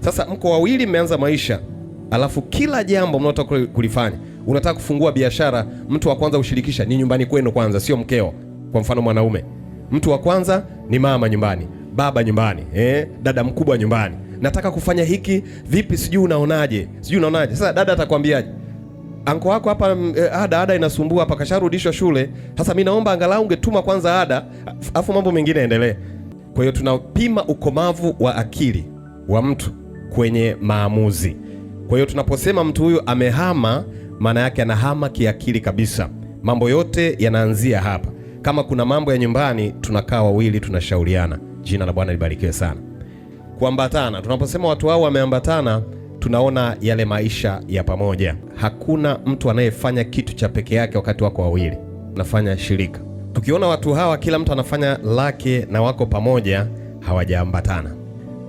Sasa mko wawili mmeanza maisha, alafu kila jambo mnataka kulifanya, unataka kufungua biashara, mtu wa kwanza ushirikisha ni nyumbani kwenu kwanza, sio mkeo. Kwa mfano mwanaume, mtu wa kwanza ni mama nyumbani, baba nyumbani, dada mkubwa nyumbani. Nataka kufanya hiki, vipi, sijui unaonaje? Sasa dada atakwambiaje? Anko wako hapa, ada inasumbua hapa, kasharudishwa shule. Sasa mimi naomba angalau ungetuma kwanza ada, afu mambo mengine yaendelee. Kwa hiyo tunapima ukomavu wa akili wa mtu kwenye maamuzi. Kwa hiyo tunaposema mtu huyu amehama, maana yake anahama kiakili kabisa. Mambo yote yanaanzia hapa. Kama kuna mambo ya nyumbani, tunakaa wawili tunashauriana. Jina la Bwana libarikiwe sana. Kuambatana, tunaposema watu hao wameambatana, tunaona yale maisha ya pamoja. Hakuna mtu anayefanya kitu cha peke yake wakati wako wawili, nafanya shirika. Tukiona watu hawa kila mtu anafanya lake na wako pamoja, hawajaambatana.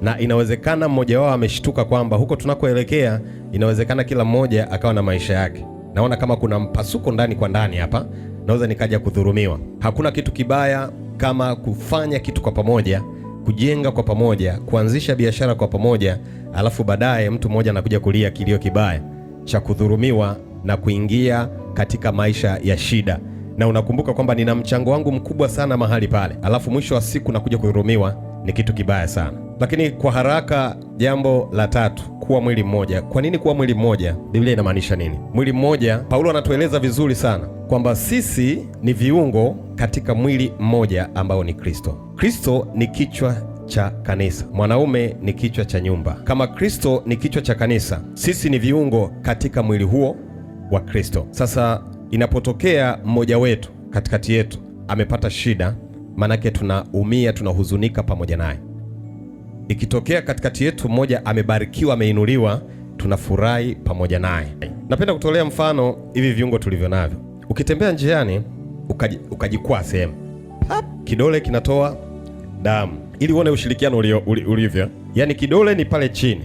Na inawezekana mmoja wao ameshtuka kwamba huko tunakoelekea, inawezekana kila mmoja akawa na maisha yake. Naona kama kuna mpasuko ndani kwa ndani hapa, naweza nikaja kudhurumiwa. Hakuna kitu kibaya kama kufanya kitu kwa pamoja, kujenga kwa pamoja, kuanzisha biashara kwa pamoja, alafu baadaye mtu mmoja anakuja kulia kilio kibaya cha kudhurumiwa na kuingia katika maisha ya shida. Na unakumbuka kwamba nina mchango wangu mkubwa sana mahali pale, alafu mwisho wa siku nakuja kudhurumiwa, ni kitu kibaya sana. Lakini kwa haraka, jambo la tatu, kuwa mwili mmoja. Kwa nini kuwa mwili mmoja? Biblia inamaanisha nini mwili mmoja? Paulo anatueleza vizuri sana kwamba sisi ni viungo katika mwili mmoja ambao ni Kristo. Kristo ni kichwa cha kanisa, mwanaume ni kichwa cha nyumba. Kama Kristo ni kichwa cha kanisa, sisi ni viungo katika mwili huo wa Kristo. Sasa inapotokea mmoja wetu katikati yetu amepata shida, manake tunaumia, tunahuzunika pamoja naye. Ikitokea katikati yetu mmoja amebarikiwa, ameinuliwa, tunafurahi pamoja naye. Napenda kutolea mfano hivi viungo tulivyo navyo. Ukitembea njiani ukajikwaa sehemu, kidole kinatoa damu, ili uone ushirikiano ulivyo. Yaani kidole ni pale chini,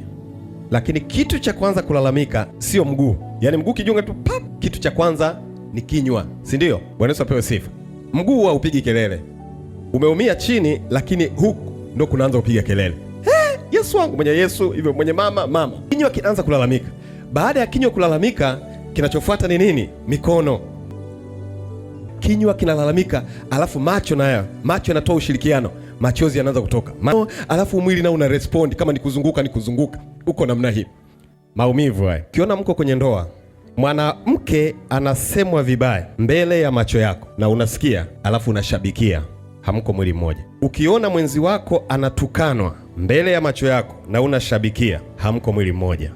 lakini kitu cha kwanza kulalamika sio mguu. Yaani mguu kijiunga tu kitu cha kwanza ni kinywa, si ndio? Bwana Yesu apewe sifa. Mguu haupigi kelele, umeumia chini, lakini huku ndo kunaanza kupiga kelele. Yesu wangu, mwenye Yesu hivyo, mwenye mama. Kinywa kinaanza kulalamika. Baada ya kinywa kulalamika, kinachofuata ni nini? Mikono. Kinywa kinalalamika, alafu macho nayo, macho yanatoa ushirikiano, machozi yanaanza kutoka, alafu mwili nao una respond, kama ni kuzunguka uko namna hii. Maumivu haya. Ukiona mko kwenye ndoa, mwanamke anasemwa vibaya mbele ya macho yako na unasikia, alafu unashabikia, hamko mwili mmoja. Ukiona mwenzi wako anatukanwa mbele ya macho yako na unashabikia, hamko mwili mmoja.